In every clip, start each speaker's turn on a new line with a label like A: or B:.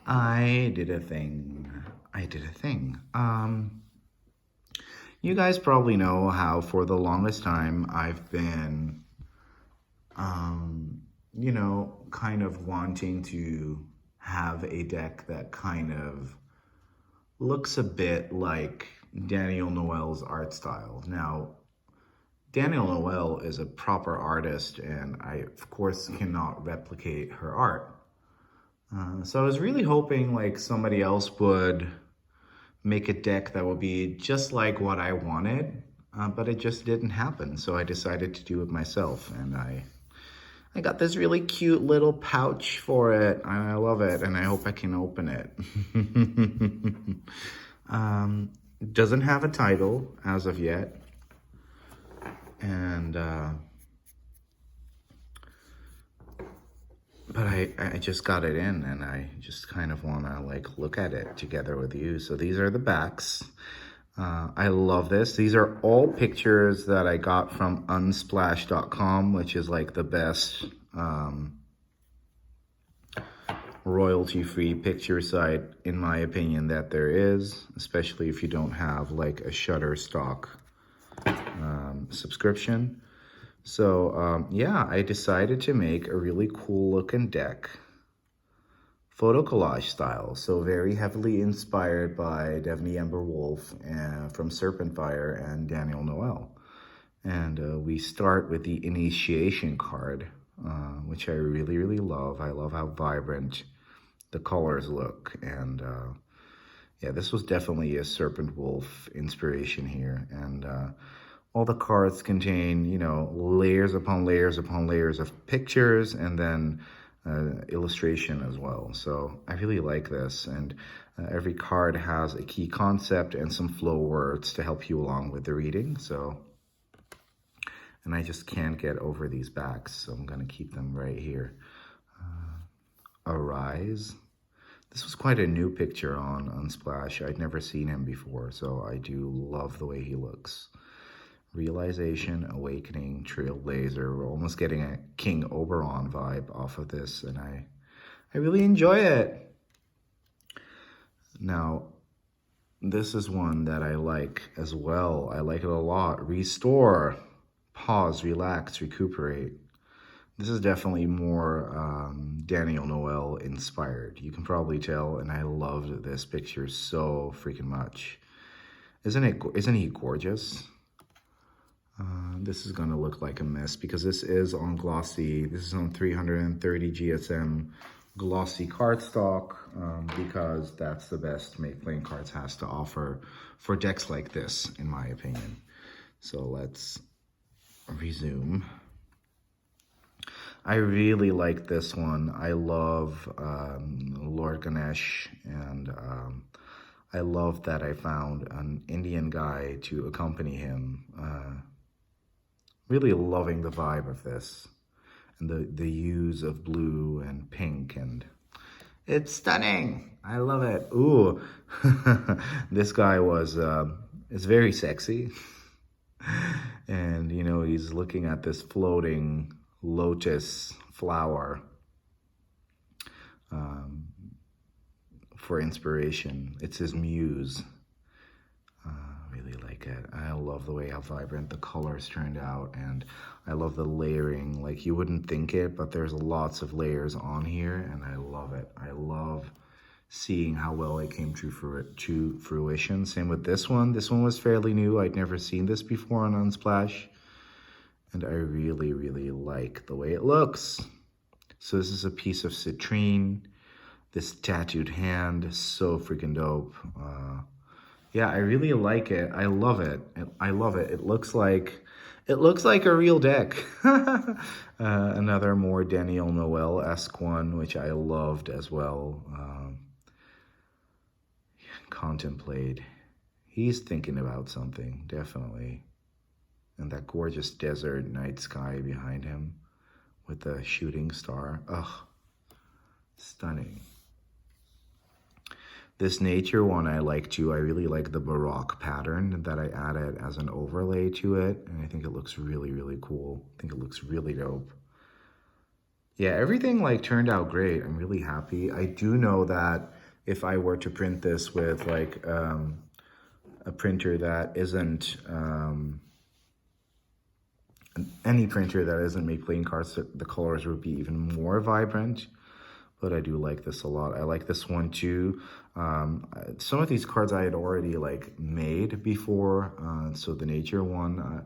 A: I did a thing. I did a thing. You guys probably know how for the longest time I've been, um, kind of wanting to have a deck that kind of looks a bit like Daniel Noel's art style. Now, Daniel Noel is a proper artist, and I, of course, cannot replicate her art. So I was really hoping like somebody else would make a deck that would be just like what I wanted, but it just didn't happen. So I decided to do it myself, and I got this really cute little pouch for it. I love it, and I hope I can open it. It doesn't have a title as of yet, and but I just got it in, and I just kind of want to like look at it together with you. So these are the backs. I love this. These are all pictures that I got from unsplash.com, which is like the best royalty-free picture site, in my opinion, that there is, especially if you don't have like a Shutterstock subscription. So yeah, I decided to make a really cool looking deck, photo collage style, so very heavily inspired by Devney Ember Wolf from Serpent Fire and Daniel Noel. And we start with the initiation card, which I really, really love. I love how vibrant the colors look. And yeah, this was definitely a Serpent Wolf inspiration here. And all the cards contain, layers upon layers upon layers of pictures, and then illustration as well. So I really like this, and every card has a key concept and some flow words to help you along with the reading. So, and I just can't get over these backs, so I'm gonna keep them right here. Arise. This was quite a new picture on Unsplash. I'd never seen him before, so I do love the way he looks. Realization, Awakening, Trailblazer. We're almost getting a King Oberon vibe off of this, and I really enjoy it. Now, this is one that I like as well. I like it a lot. Restore, pause, relax, recuperate. This is definitely more Daniel Noel inspired. You can probably tell, and I loved this picture so freaking much. Isn't he gorgeous? This is gonna look like a mess because this is on glossy. This is on 330 GSM glossy cardstock, because that's the best Make Playing Cards has to offer for decks like this, in my opinion. So let's resume. I really like this one. I love Lord Ganesh, and I love that I found an Indian guy to accompany him. Really loving the vibe of this, and the hues of blue and pink, and it's stunning. I love it. Ooh, this guy is very sexy, and he's looking at this floating lotus flower for inspiration. It's his muse. Really like it. I love the way how vibrant the colors turned out, and I love the layering. Like, you wouldn't think it, but there's lots of layers on here, and I love it. I love seeing how well it came to fruition. Same with this one. This one was fairly new. I'd never seen this before on Unsplash, and I really, really like the way it looks. So this is a piece of citrine. This tattooed hand, so freaking dope. Yeah, I really like it. I love it. I love it. It looks like a real deck. Another more Daniel Noel-esque one, which I loved as well. Contemplate. He's thinking about something, definitely. And that gorgeous desert night sky behind him with the shooting star. Ugh, stunning. This nature one I like too. I really like the Baroque pattern that I added as an overlay to it. And I think it looks really, really cool. I think it looks really dope. Yeah, everything like turned out great. I'm really happy. I do know that if I were to print this with like a printer that isn't any printer that doesn't make playing cards, the colors would be even more vibrant. But I do like this a lot. I like this one too. Some of these cards I had already like made before, so the nature one,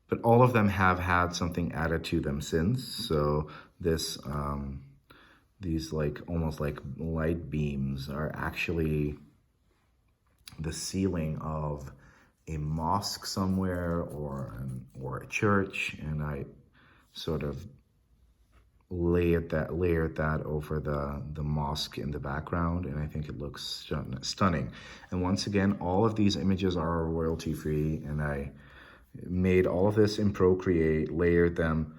A: but all of them have had something added to them since. So this, these like almost like light beams are actually the ceiling of a mosque somewhere or a church, and I sort of layered that over the mosque in the background, and I think it looks stunning. And once again, all of these images are royalty free, and I made all of this in Procreate, layered them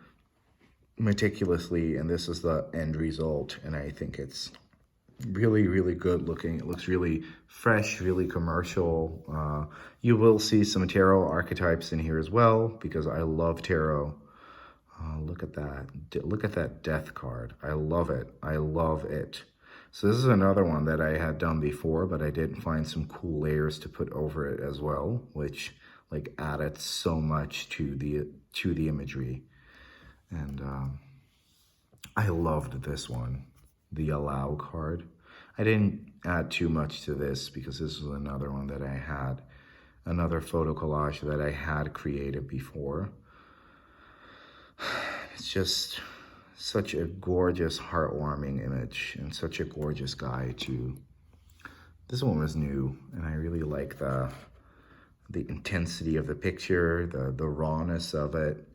A: meticulously, and this is the end result. And I think it's really, really good looking. It looks really fresh, really commercial. You will see some tarot archetypes in here as well, because I love tarot. Look at that. Look at that death card. I love it. I love it. So this is another one that I had done before, but I did find some cool layers to put over it as well, which like added so much to the imagery. And I loved this one, the allow card. I didn't add too much to this because this was another one that I had, another photo collage that I had created before. It's just such a gorgeous, heartwarming image and such a gorgeous guy too. This one was new, and I really like the intensity of the picture, the rawness of it,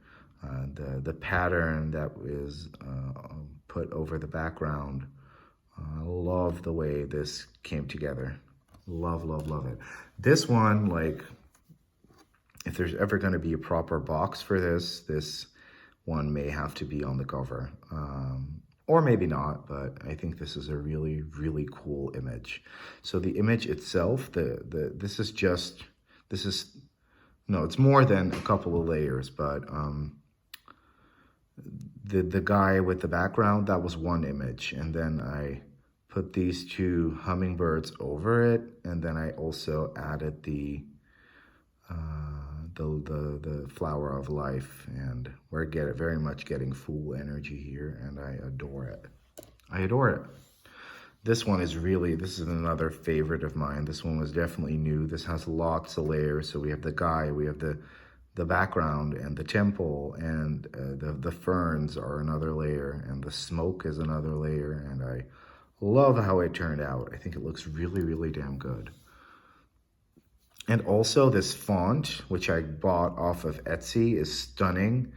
A: the pattern that was put over the background. I love the way this came together. Love, love, love it. This one, like, if there's ever going to be a proper box for this one may have to be on the cover, or maybe not, but I think this is a really, really cool image. So the image itself, this is no, it's more than a couple of layers, but the guy with the background, that was one image, and then I put these two hummingbirds over it, and then I also added the flower of life, and we're very much getting full energy here, and I adore it. I adore it. This one is really, this is another favorite of mine. This one was definitely new. This has lots of layers. So we have the guy, we have the background and the temple, and the ferns are another layer, and the smoke is another layer, and I love how it turned out. I think it looks really, really damn good. And also this font, which I bought off of Etsy, is stunning.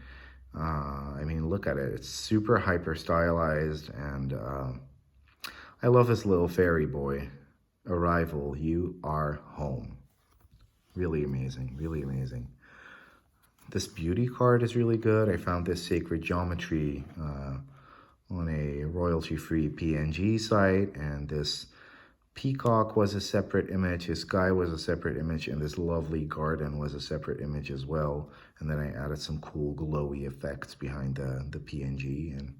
A: I mean, look at it. It's super hyper stylized, and I love this little fairy boy. Arrival, you are home. Really amazing, really amazing. This beauty card is really good. I found this sacred geometry on a royalty-free PNG site, and this peacock was a separate image, his sky was a separate image, and this lovely garden was a separate image as well. And then I added some cool glowy effects behind the PNG, and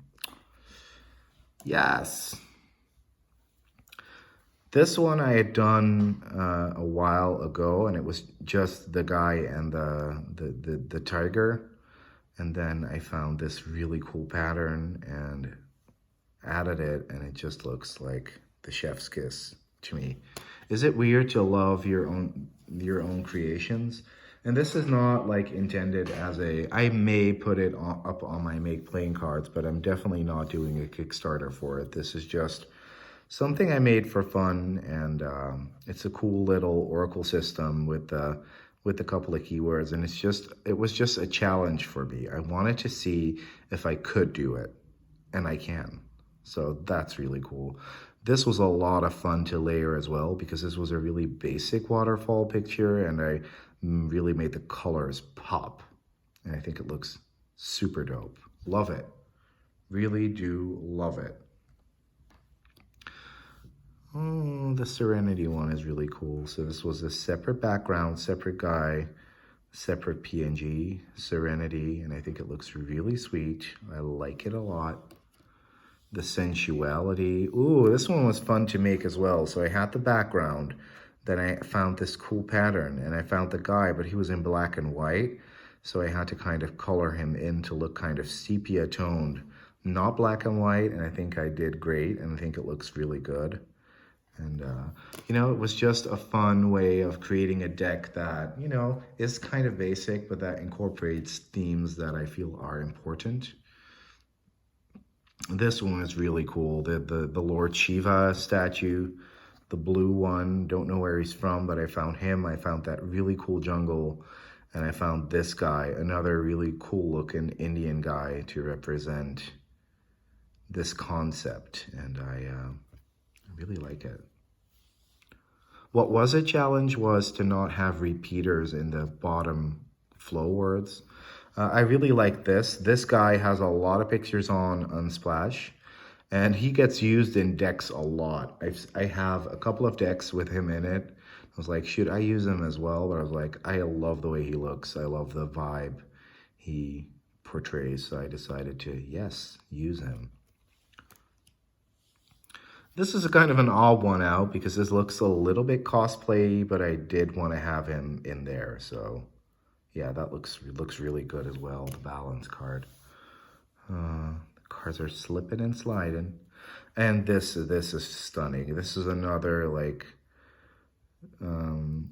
A: yes. This one I had done a while ago, and it was just the guy and the tiger. And then I found this really cool pattern and added it, and it just looks like the chef's kiss to me. Is it weird to love your own creations? And this is not like intended as I may put it up on my Make Playing cards, but I'm definitely not doing a Kickstarter for it. This is just something I made for fun, and it's a cool little Oracle system with a couple of keywords, and it was just a challenge for me. I wanted to see if I could do it, and I can. So that's really cool. This was a lot of fun to layer as well, because this was a really basic waterfall picture, and I really made the colors pop. And I think it looks super dope. Love it. Really do love it. Oh, the Serenity one is really cool. So this was a separate background, separate guy, separate PNG, Serenity, and I think it looks really sweet. I like it a lot. the sensuality. Ooh, this one was fun to make as well. So I had the background, then I found this cool pattern, and I found the guy, but he was in black and white. So I had to kind of color him in to look kind of sepia toned, not black and white, and I think I did great, and I think it looks really good. And, you know, it was just a fun way of creating a deck that, you know, is kind of basic, but that incorporates themes that I feel are important. This one is really cool. The Lord Shiva statue, the blue one. Don't know where he's from, but I found him. I found that really cool jungle. And I found this guy, another really cool looking Indian guy to represent this concept. And I really like it. What was a challenge was to not have repeaters in the bottom flow words. I really like this. This guy has a lot of pictures on Unsplash, and he gets used in decks a lot. I have a couple of decks with him in it. I was like, should I use him as well? But I was like, I love the way he looks. I love the vibe he portrays. So I decided to, yes, use him. This is a kind of an odd one out because this looks a little bit cosplay, but I did want to have him in there. So yeah, that looks really good as well, the balance card. The cards are slipping and sliding. And this is stunning. This is another like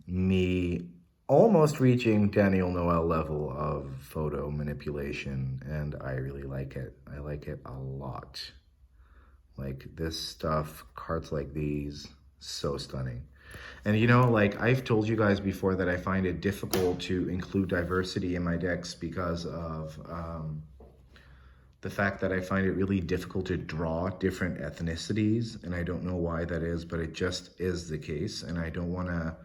A: me almost reaching Daniel Noel level of photo manipulation, and I really like it. I like it a lot. Like this stuff, cards like these, so stunning. And you know, like I've told you guys before that I find it difficult to include diversity in my decks because of the fact that I find it really difficult to draw different ethnicities. And I don't know why that is, but it just is the case. And I don't want to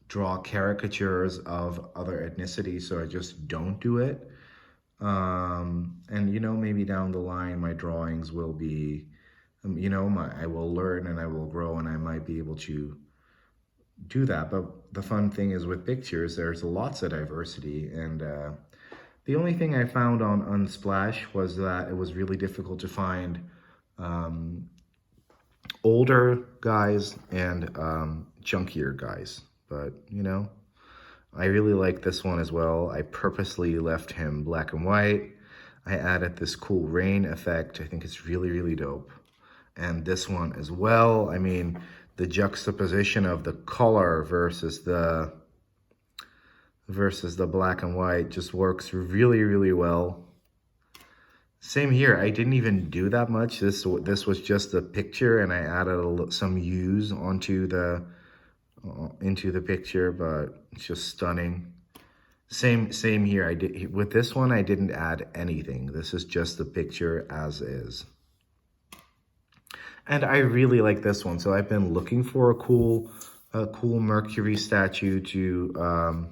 A: draw caricatures of other ethnicities, so I just don't do it. And you know, maybe down the line, my drawings will be, you know, I will learn and I will grow and I might be able to do that. But the fun thing is with pictures, there's lots of diversity. And the only thing I found on Unsplash was that it was really difficult to find older guys and chunkier guys. But, you know, I really like this one as well. I purposely left him black and white. I added this cool rain effect. I think it's really, really dope. And this one as well. I mean, the juxtaposition of the color versus the black and white just works really, really well. Same here. I didn't even do that much. This was just a picture, and I added some hues onto the into the picture, but it's just stunning. Same here. I did with this one. I didn't add anything. This is just the picture as is. And I really like this one. So I've been looking for a cool Mercury statue to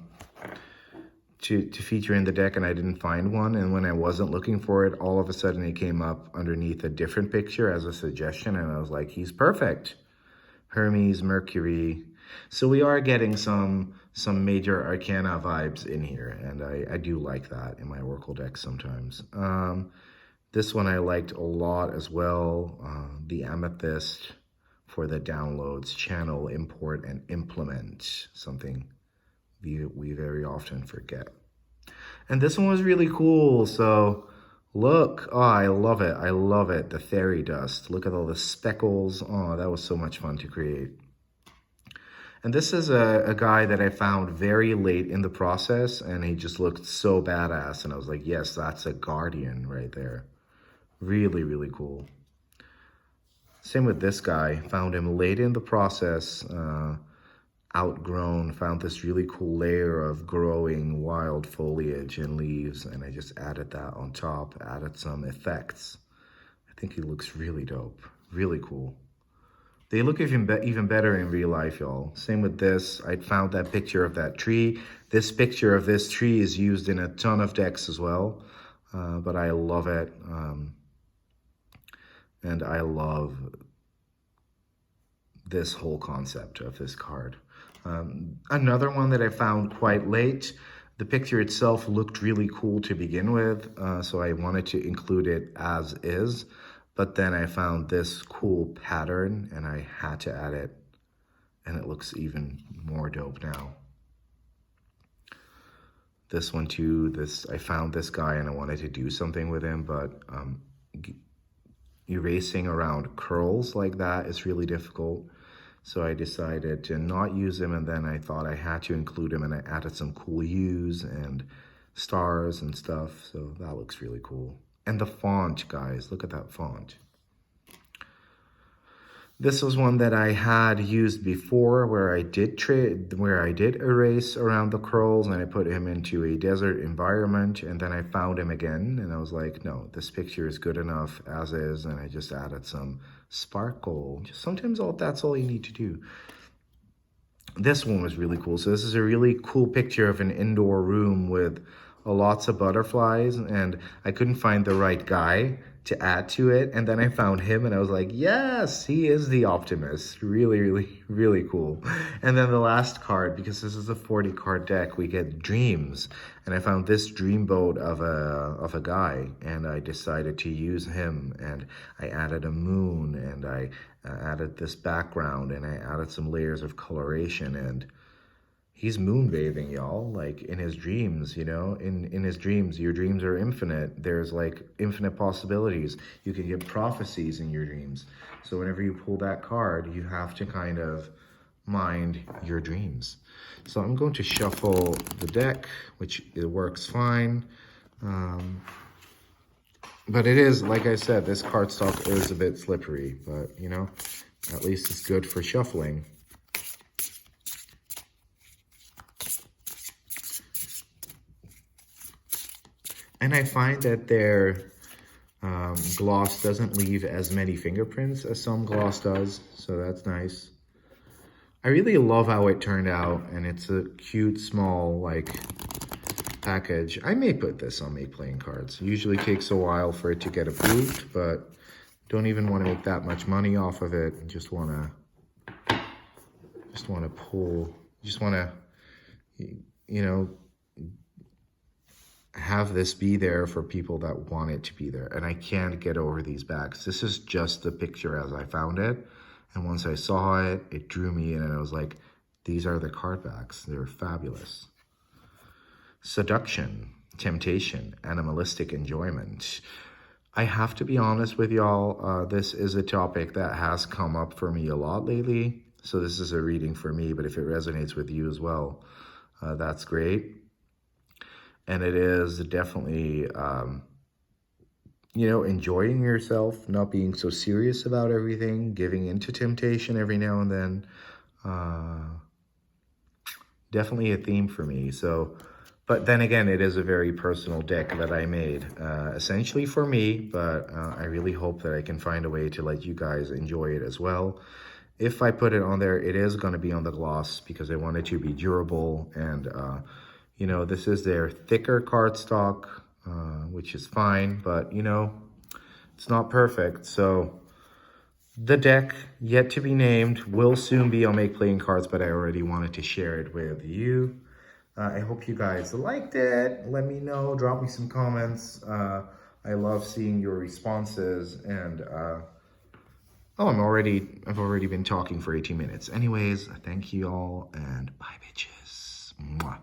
A: feature in the deck, and I didn't find one. And when I wasn't looking for it, all of a sudden it came up underneath a different picture as a suggestion, and I was like, he's perfect. Hermes, Mercury. So we are getting some major arcana vibes in here, and I do like that in my Oracle deck sometimes. This one I liked a lot as well. The Amethyst for the downloads, channel, import, and implement. Something we very often forget. And this one was really cool. So look, oh, I love it. I love it. The fairy dust. Look at all the speckles. Oh, that was so much fun to create. And this is a guy that I found very late in the process, and he just looked so badass. And I was like, yes, that's a guardian right there. Really, really cool. Same with this guy. Found him late in the process, outgrown, found this really cool layer of growing wild foliage and leaves, and I just added that on top, added some effects. I think he looks really dope, really cool. They look even better in real life, y'all. Same with this. I found that picture of that tree. This picture of this tree is used in a ton of decks as well, but I love it. And I love this whole concept of this card. Another one that I found quite late, the picture itself looked really cool to begin with, so I wanted to include it as is. But then I found this cool pattern and I had to add it, and it looks even more dope now. This one too, I found this guy and I wanted to do something with him, but erasing around curls like that is really difficult. So I decided to not use him, and then I thought I had to include him, and I added some cool hues and stars and stuff. So that looks really cool. And the font, guys, look at that font. This was one that I had used before where I did erase around the curls, and I put him into a desert environment, and then I found him again and I was like, no, this picture is good enough as is, and I just added some sparkle. Just sometimes that's all you need to do. This one was really cool. So this is a really cool picture of an indoor room with lots of butterflies, and I couldn't find the right guy to add to it, and then I found him and I was like, yes, he is the Optimist. Really, really, really cool. And then the last card, because this is a 40 card deck, we get dreams, and I found this dreamboat of a guy, and I decided to use him, and I added a moon, and I added this background, and I added some layers of coloration, and he's moonbathing, y'all, like in his dreams, you know, in his dreams. Your dreams are infinite. There's like infinite possibilities. You can get prophecies in your dreams. So whenever you pull that card, you have to kind of mind your dreams. So I'm going to shuffle the deck, which it works fine. But it is, like I said, this cardstock is a bit slippery, but you know, at least it's good for shuffling. And I find that their gloss doesn't leave as many fingerprints as some gloss does, so that's nice. I really love how it turned out, and it's a cute, small, like, package. I may put this on Make Playing Cards. It usually takes a while for it to get approved, but don't even want to make that much money off of it. Just want to you know, have this be there for people that want it to be there. And I can't get over these bags. This is just the picture as I found it. And once I saw it, it drew me in, and I was like, these are the card backs. They're fabulous. Seduction, temptation, animalistic enjoyment. I have to be honest with y'all, this is a topic that has come up for me a lot lately. So this is a reading for me, but if it resonates with you as well, that's great. And it is definitely, you know, enjoying yourself, not being so serious about everything, giving into temptation every now and then. Definitely a theme for me. So, but then again, it is a very personal deck that I made, essentially for me, but I really hope that I can find a way to let you guys enjoy it as well. If I put it on there, it is going to be on the gloss because I want it to be durable, and you know, this is their thicker cardstock, which is fine, but you know, it's not perfect. So the deck, yet to be named, will soon be on Make Playing Cards, but I already wanted to share it with you. I hope you guys liked it. Let me know, drop me some comments. I love seeing your responses, and oh, I've already been talking for 18 minutes. Anyways, thank you all, and bye bitches. Mwah.